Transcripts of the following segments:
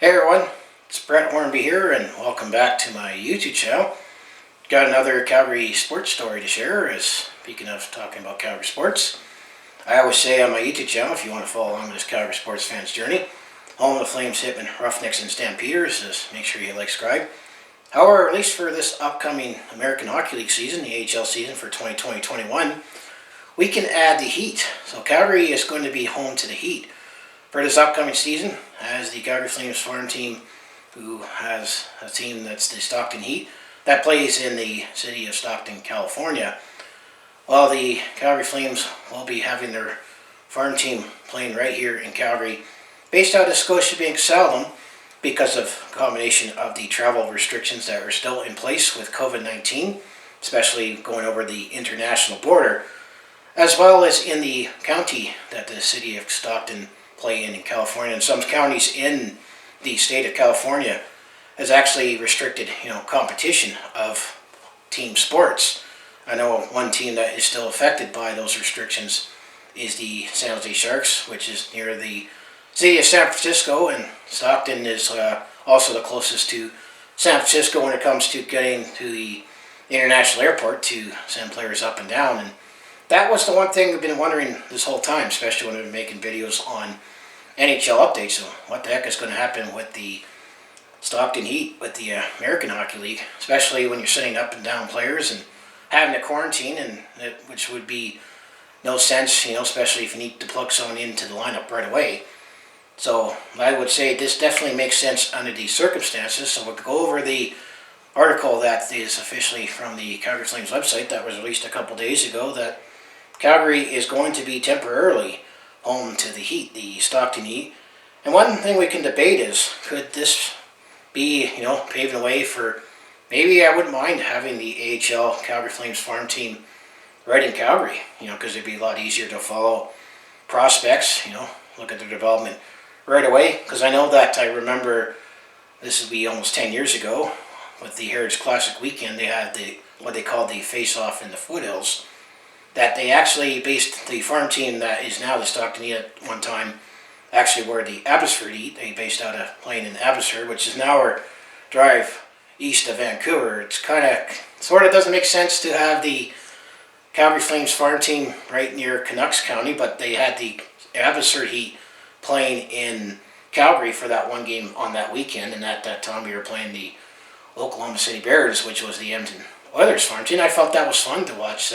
Hey everyone, it's Brett Hornby here and welcome back to my YouTube channel. Got another Calgary sports story to share. Speaking of talking about Calgary sports, I always say on my YouTube channel, if you want to follow along with this Calgary sports fan's journey, home of the Flames, Hitmen, Roughnecks and Stampeders, just make sure you like, subscribe. However, at least for this upcoming American Hockey League season, the AHL season for 2020-21, we can add the Heat. So Calgary is going to be home to the Heat for this upcoming season, as the Calgary Flames farm team, who has a team that's the Stockton Heat, that plays in the city of Stockton, California. Well, the Calgary Flames will be having their farm team playing right here in Calgary, based out of Scotiabank Saddledom, because of a combination of the travel restrictions that are still in place with COVID-19, especially going over the international border, as well as in the county that the city of Stockton play in California, and some counties in the state of California has actually restricted, competition of team sports. I know one team that is still affected by those restrictions is the San Jose Sharks, which is near the city of San Francisco, and Stockton is also the closest to San Francisco when it comes to getting to the international airport to send players up and down. And that was the one thing we've been wondering this whole time, especially when we've been making videos on NHL updates. So what the heck is going to happen with the Stockton Heat, with the American Hockey League, especially when you're sending up and down players and having to quarantine, which would be no sense, especially if you need to plug someone into the lineup right away. So I would say this definitely makes sense under these circumstances. So we'll go over the article that is officially from the Calgary Flames website that was released a couple days ago, that Calgary is going to be temporarily home to the Heat, the Stockton Heat. And one thing we can debate is, could this be, paving the way for, maybe I wouldn't mind having the AHL Calgary Flames farm team right in Calgary, because it'd be a lot easier to follow prospects, look at their development right away. Because I know that, I remember, this would be almost 10 years ago, with the Heritage Classic weekend, they had what they called the face-off in the foothills, that they actually based the farm team that is now the Stockton Heat at one time, actually were the Abbotsford Heat. They based out of playing in Abbotsford, which is an hour drive east of Vancouver. It's sort of doesn't make sense to have the Calgary Flames farm team right near Canucks County, but they had the Abbotsford Heat playing in Calgary for that one game on that weekend, and at that time we were playing the Oklahoma City Bears, which was the Edmonton Oilers farm team. I felt that was fun to watch.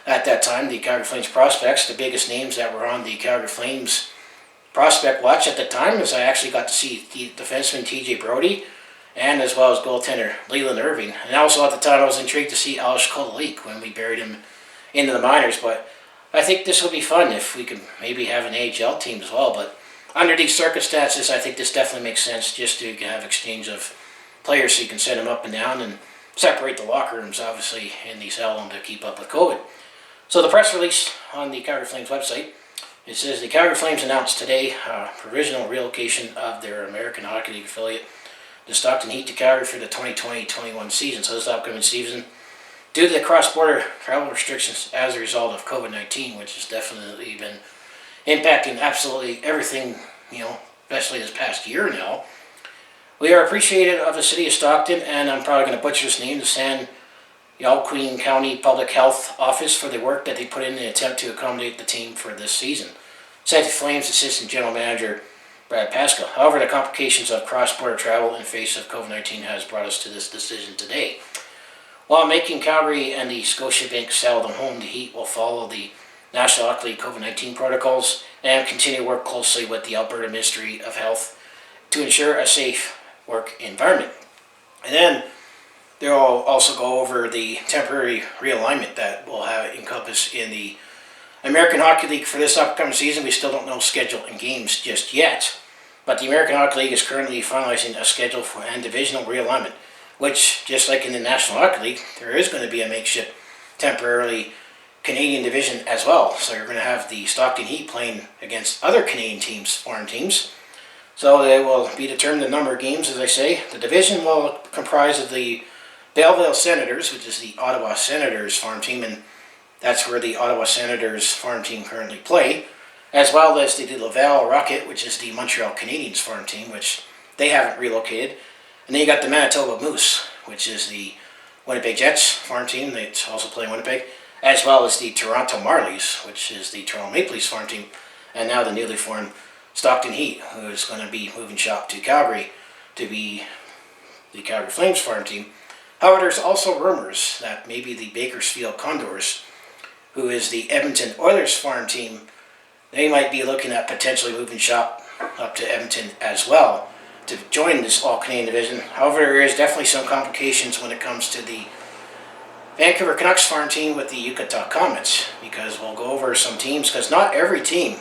At that time, the Calgary Flames prospects, the biggest names that were on the Calgary Flames prospect watch at the time, is I actually got to see the defenseman TJ Brodie, and as well as goaltender Leland Irving. And also at the time I was intrigued to see Ales Kolalik when we buried him into the minors. But I think this will be fun if we could maybe have an AHL team as well. But under these circumstances, I think this definitely makes sense, just to have exchange of players so you can send them up and down and separate the locker rooms, obviously, in the Saddledom to keep up with COVID. So the press release on the Calgary Flames website, it says the Calgary Flames announced today provisional relocation of their American Hockey League affiliate, the Stockton Heat, to Calgary for the 2020-21 season. So this upcoming season, due to the cross-border travel restrictions as a result of COVID-19, which has definitely been impacting absolutely everything, especially this past year now. We are appreciative of the city of Stockton, and I'm probably going to butcher this name, the San Joaquin County Public Health Office, for the work that they put in an attempt to accommodate the team for this season, said the Flames Assistant General Manager Brad Pascal. However, the complications of cross-border travel in face of COVID-19 has brought us to this decision today. While making Calgary and the Scotiabank Saddledom home, the Heat will follow the National Hockey League COVID-19 protocols and continue to work closely with the Alberta Ministry of Health to ensure a safe work environment. And then they'll also go over the temporary realignment that will have encompass in the American Hockey League for this upcoming season. We still don't know schedule and games just yet, but the American Hockey League is currently finalizing a schedule for and divisional realignment, which, just like in the National Hockey League, there is going to be a makeshift temporarily Canadian division as well. So you're going to have the Stockton Heat playing against other Canadian teams, foreign teams. So they will be determined the number of games, as I say. The division will comprise of the Belleville Senators, which is the Ottawa Senators farm team, and that's where the Ottawa Senators farm team currently play. as well as the Laval Rocket, which is the Montreal Canadiens farm team, which they haven't relocated. And then you got the Manitoba Moose, which is the Winnipeg Jets farm team. They also play in Winnipeg, as well as the Toronto Marlies, which is the Toronto Maple Leafs farm team, and now the newly formed Stockton Heat, who is going to be moving shop to Calgary to be the Calgary Flames farm team. However, there's also rumors that maybe the Bakersfield Condors, who is the Edmonton Oilers farm team, they might be looking at potentially moving shop up to Edmonton as well to join this all-Canadian division. However, there is definitely some complications when it comes to the Vancouver Canucks farm team with the Utah Comets, because we'll go over some teams, because not every team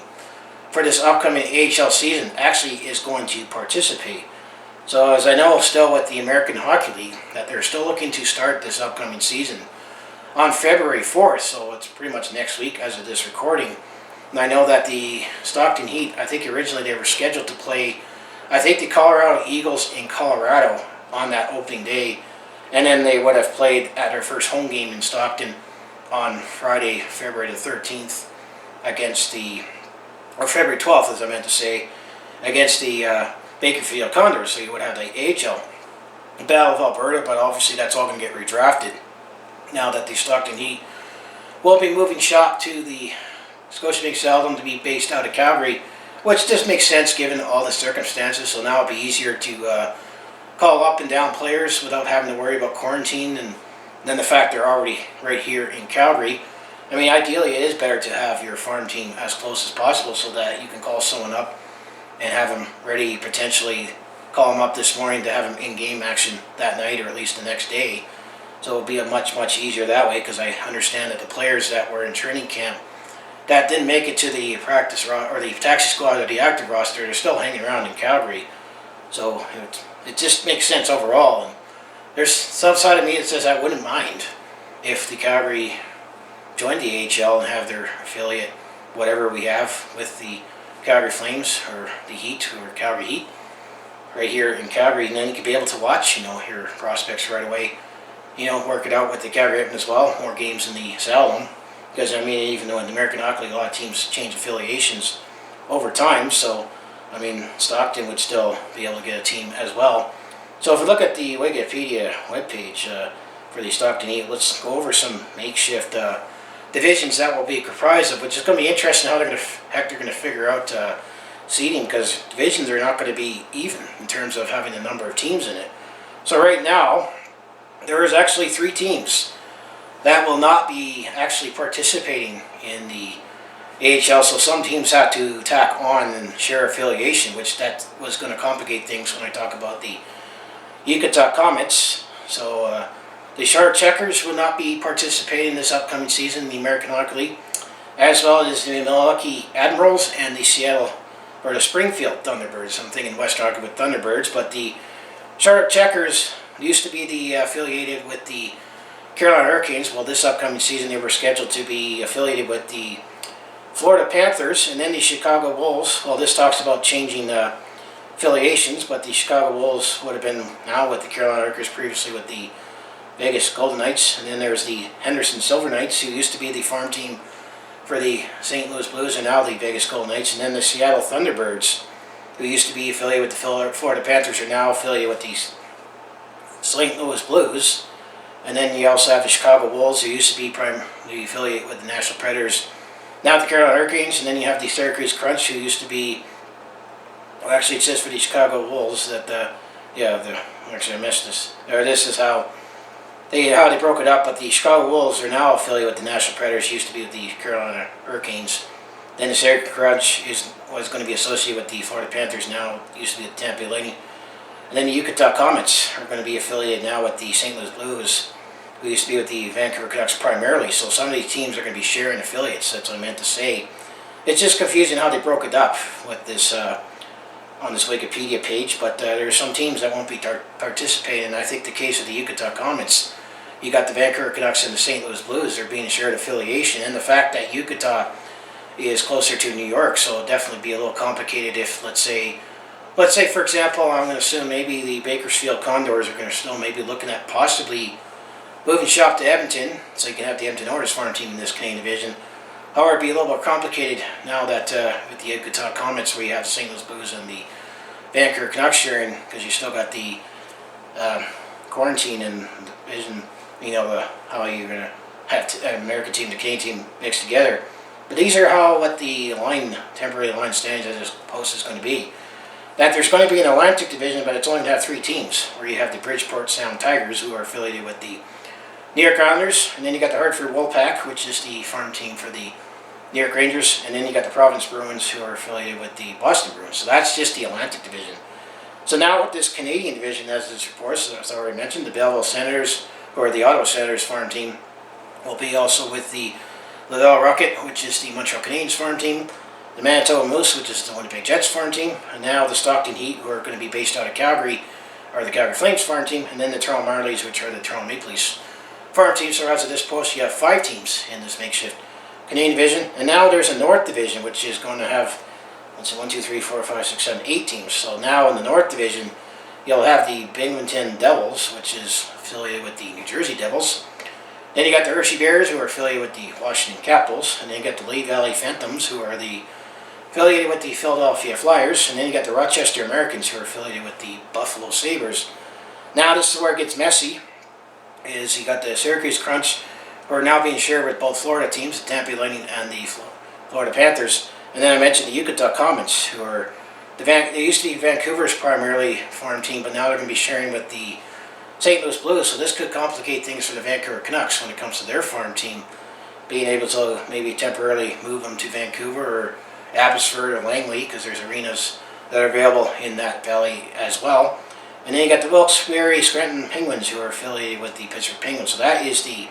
for this upcoming AHL season actually is going to participate. So as I know still with the American Hockey League, that they're still looking to start this upcoming season on February 4th, so it's pretty much next week as of this recording. And I know that the Stockton Heat, I think originally they were scheduled to play, I think the Colorado Eagles in Colorado on that opening day, and then they would have played at their first home game in Stockton on Friday, February the 13th against the, or February 12th as I meant to say, against the Bakersfield Condors. So you would have the AHL Battle of Alberta, but obviously that's all going to get redrafted now that the Stockton Heat will be moving shop to the Scotiabank Saddledome to be based out of Calgary, which just makes sense given all the circumstances. So now it'll be easier to call up and down players without having to worry about quarantine, and then the fact they're already right here in Calgary. I mean, ideally it is better to have your farm team as close as possible so that you can call someone up and have them ready, potentially call them up this morning to have them in game action that night or at least the next day. So it'll be a much easier that way, because I understand that the players that were in training camp that didn't make it to the practice or the taxi squad or the active roster, they're still hanging around in Calgary. So it just makes sense overall. And there's some side of me that says I wouldn't mind if the Calgary joined the AHL and have their affiliate, whatever we have with the Calgary Flames or the Heat or Calgary Heat, right here in Calgary, and then you could be able to watch, your prospects right away, work it out with the Calgary Edmonton as well, more games in the Saddledome. Because, I mean, even though in the American Hockey League a lot of teams change affiliations over time, so, I mean, Stockton would still be able to get a team as well. So if we look at the Wikipedia webpage for the Stockton Heat, let's go over some makeshift divisions that will be comprised of, which is going to be interesting how they're going to figure out seeding, because divisions are not going to be even in terms of having the number of teams in it. So right now, there is actually 3 teams that will not be actually participating in the AHL, so some teams have to tack on and share affiliation, which that was going to complicate things when I talk about the Utah Comets. So the Charlotte Checkers will not be participating this upcoming season in the American Hockey League, as well as the Milwaukee Admirals and the Seattle or the Springfield Thunderbirds. I'm thinking West Hockey with Thunderbirds, but the Charlotte Checkers used to be affiliated with the Carolina Hurricanes. Well, this upcoming season they were scheduled to be affiliated with the Florida Panthers and then the Chicago Wolves. Well, this talks about changing affiliations, but the Chicago Wolves would have been now with the Carolina Hurricanes, previously with the Vegas Golden Knights, and then there's the Henderson Silver Knights, who used to be the farm team for the St. Louis Blues and now the Vegas Golden Knights, and then the Seattle Thunderbirds, who used to be affiliated with the Florida Panthers, are now affiliated with the St. Louis Blues. And then you also have the Chicago Wolves, who used to be primarily affiliated with the Nashville Predators, now the Carolina Hurricanes. And then you have the Syracuse Crunch, who used to be, well, actually it says for the Chicago Wolves that actually I missed this. This is how they broke it up, but the Chicago Wolves are now affiliated with the Nashville Predators, used to be with the Carolina Hurricanes. Then the Syracuse Crunch was going to be associated with the Florida Panthers, now used to be the Tampa Bay Lightning. And then the Utah Comets are going to be affiliated now with the St. Louis Blues, who used to be with the Vancouver Canucks primarily. So some of these teams are going to be sharing affiliates. That's what I meant to say. It's just confusing how they broke it up with this on this Wikipedia page. But there are some teams that won't be participating. And I think the case of the Utah Comets, you got the Vancouver Canucks and the St. Louis Blues. They're being shared affiliation, and the fact that Utah is closer to New York, so it'll definitely be a little complicated if, let's say for example, I'm going to assume maybe the Bakersfield Condors are going to still maybe looking at possibly moving shop to Edmonton, so you can have the Edmonton Oilers farm team in this Canadian division. However, it'd be a little more complicated now that with the Yucatan Comets, where you have the St. Louis Blues and the Vancouver Canucks sharing, because you still got the quarantine and vision, how you're going to have an American team, the Canadian team mixed together. But these are what the temporary line standings as this post is going to be. That there's going to be an Atlantic division, but it's only going to have 3 teams, where you have the Bridgeport Sound Tigers, who are affiliated with the New York Islanders, and then you got the Hartford Wolfpack, which is the farm team for the New York Rangers, and then you got the Providence Bruins, who are affiliated with the Boston Bruins. So that's just the Atlantic division. So now with this Canadian division, as it's reported, as I already mentioned, the Belleville Senators, or the Ottawa Senators farm team, will be also with the Laval Rocket, which is the Montreal Canadiens farm team, the Manitoba Moose, which is the Winnipeg Jets farm team, and now the Stockton Heat, who are going to be based out of Calgary, are the Calgary Flames farm team, and then the Toronto Marlies, which are the Toronto Maple Leafs farm team. So as of this post, you have 5 teams in this makeshift Canadian division, and now there's a North division, which is going to have 1, 2, 3, 4, 5, 6, 7, 8 teams. So now in the North division, you'll have the Binghamton Devils, which is affiliated with the New Jersey Devils. Then you got the Hershey Bears, who are affiliated with the Washington Capitals, and then you got the Lehigh Valley Phantoms, who are affiliated with the Philadelphia Flyers, and then you got the Rochester Americans, who are affiliated with the Buffalo Sabres. Now this is where it gets messy, is you got the Syracuse Crunch, who are now being shared with both Florida teams, the Tampa Bay Lightning and the Florida Panthers. And then I mentioned the Yucatan Comets, who are they used to be Vancouver's primarily farm team, but now they're going to be sharing with the St. Louis Blues. So this could complicate things for the Vancouver Canucks when it comes to their farm team, being able to maybe temporarily move them to Vancouver or Abbotsford or Langley, because there's arenas that are available in that valley as well. And then you got the Wilkes-Barre Scranton Penguins, who are affiliated with the Pittsburgh Penguins. So that is the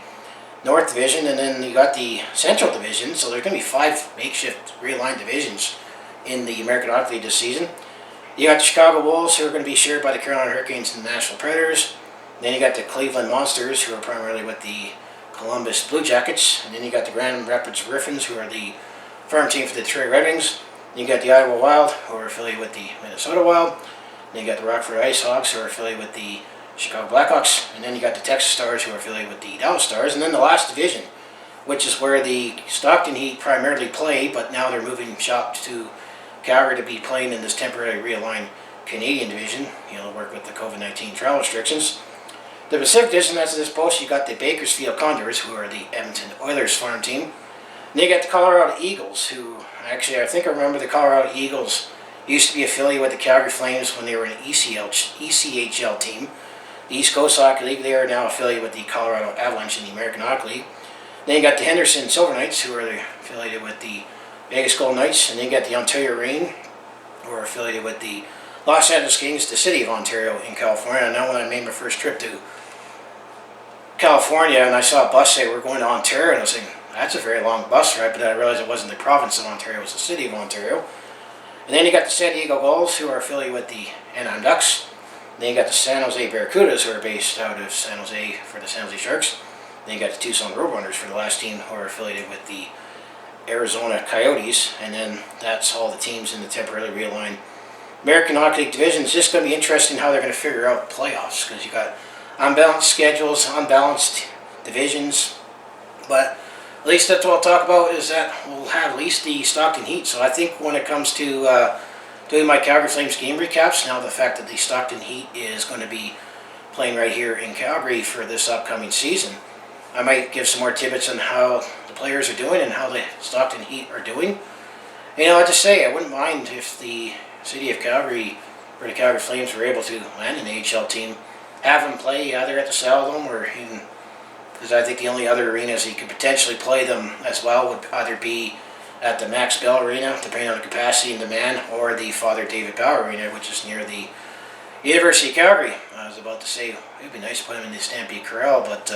North Division, and then you got the Central Division. So there's going to be 5 makeshift realigned divisions in the American Hockey League this season. You got the Chicago Wolves, who are going to be shared by the Carolina Hurricanes and the Nashville Predators. Then you got the Cleveland Monsters, who are primarily with the Columbus Blue Jackets. And then you got the Grand Rapids Griffins, who are the farm team for the Detroit Red Wings. Then you got the Iowa Wild, who are affiliated with the Minnesota Wild. Then you got the Rockford Ice Hawks, who are affiliated with the Chicago Blackhawks. And then you got the Texas Stars, who are affiliated with the Dallas Stars. And then the last division, which is where the Stockton Heat primarily play, but now they're moving shop to Calgary to be playing in this temporarily realigned Canadian division, to work with the COVID-19 travel restrictions. The Pacific Division, as of this post, you got the Bakersfield Condors, who are the Edmonton Oilers farm team. And you got the Colorado Eagles, who actually, I think I remember the Colorado Eagles used to be affiliated with the Calgary Flames when they were an ECHL team. The East Coast Hockey League, they are now affiliated with the Colorado Avalanche in the American Hockey League. Then you got the Henderson Silver Knights, who are affiliated with the Vegas Golden Knights. And then you got the Ontario Reign, who are affiliated with the Los Angeles Kings, the city of Ontario in California. I know when I made my first trip to California and I saw a bus say we're going to Ontario, and I was thinking, that's a very long bus ride, but then I realized it wasn't the province of Ontario, it was the city of Ontario. And then you got the San Diego Gulls, who are affiliated with the Anaheim Ducks. And then you got the San Jose Barracudas, who are based out of San Jose for the San Jose Sharks. Then you got the Tucson Roadrunners for the last team, who are affiliated with the Arizona Coyotes. And then that's all the teams in the temporarily realigned American Hockey League division. It's just going to be interesting how they're going to figure out playoffs, because you got unbalanced schedules, unbalanced divisions. But at least that's what I'll talk about, is that we'll have at least the Stockton Heat. So I think when it comes to doing my Calgary Flames game recaps, now the fact that the Stockton Heat is going to be playing right here in Calgary for this upcoming season, I might give some more tidbits on how the players are doing and how the Stockton Heat are doing. I just say I wouldn't mind if the city of Calgary, or the Calgary Flames, were able to land an AHL team, have them play either at the Saddledome or even, because I think the only other arenas you could potentially play them as well would either be at the Max Bell Arena, depending on the capacity and demand, or the Father David Bauer Arena, which is near the University of Calgary. I was about to say, it would be nice to put them in the Stampede Corral, but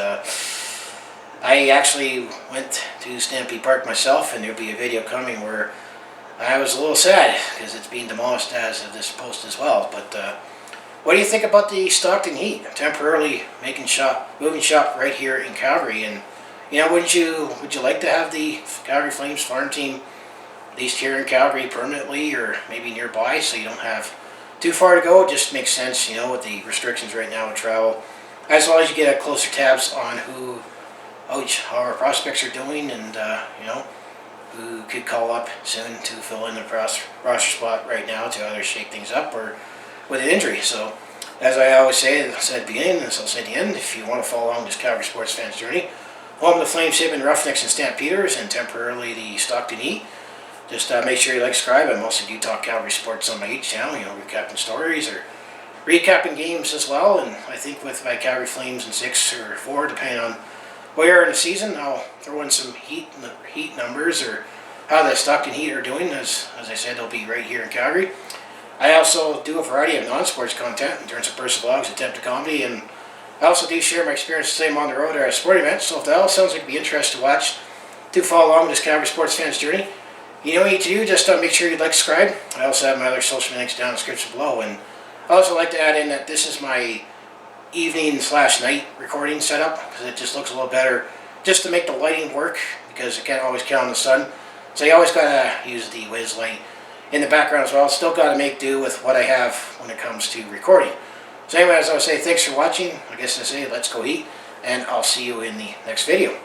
I actually went to Stampede Park myself, and there'll be a video coming where I was a little sad because it's being demolished as of this post as well. But what do you think about the Stockton Heat temporarily moving shop right here in Calgary? And would you like to have the Calgary Flames farm team at least here in Calgary permanently, or maybe nearby, so you don't have too far to go? It just makes sense, with the restrictions right now with travel, as well as you get a closer tabs on how our prospects are doing, and who could call up soon to fill in the roster spot right now to either shake things up or with an injury. So, as I always say, as I said at the beginning, as I'll say at the end, if you want to follow along this Calgary sports fans journey, home the Flames, Shipman, Roughnecks, and Stampeders, and temporarily the Stockton Heat. Just make sure you like, subscribe. I mostly do talk Calgary sports on my YouTube channel, recapping stories or recapping games as well. And I think with my Calgary Flames in 6 or 4, depending on where in the season, I'll throw in some heat numbers or how the Stockton Heat are doing. As I said, they'll be right here in Calgary. I also do a variety of non-sports content in terms of personal vlogs, attempt to comedy, and I also do share my experiences the same on the road or at sporting events. So if that all sounds like it'd be interesting to watch, do follow along with this Calgary sports fans journey. You know what you need to do, just make sure you like, subscribe. I also have my other social links down in the description below. And I also like to add in that this is my evening/night recording setup because it just looks a little better just to make the lighting work because I can't always count on the sun. So you always gotta use the Wiz light in the background as well. Still gotta make do with what I have when it comes to recording. So anyway, as I would say, thanks for watching. I guess I say let's go eat, and I'll see you in the next video.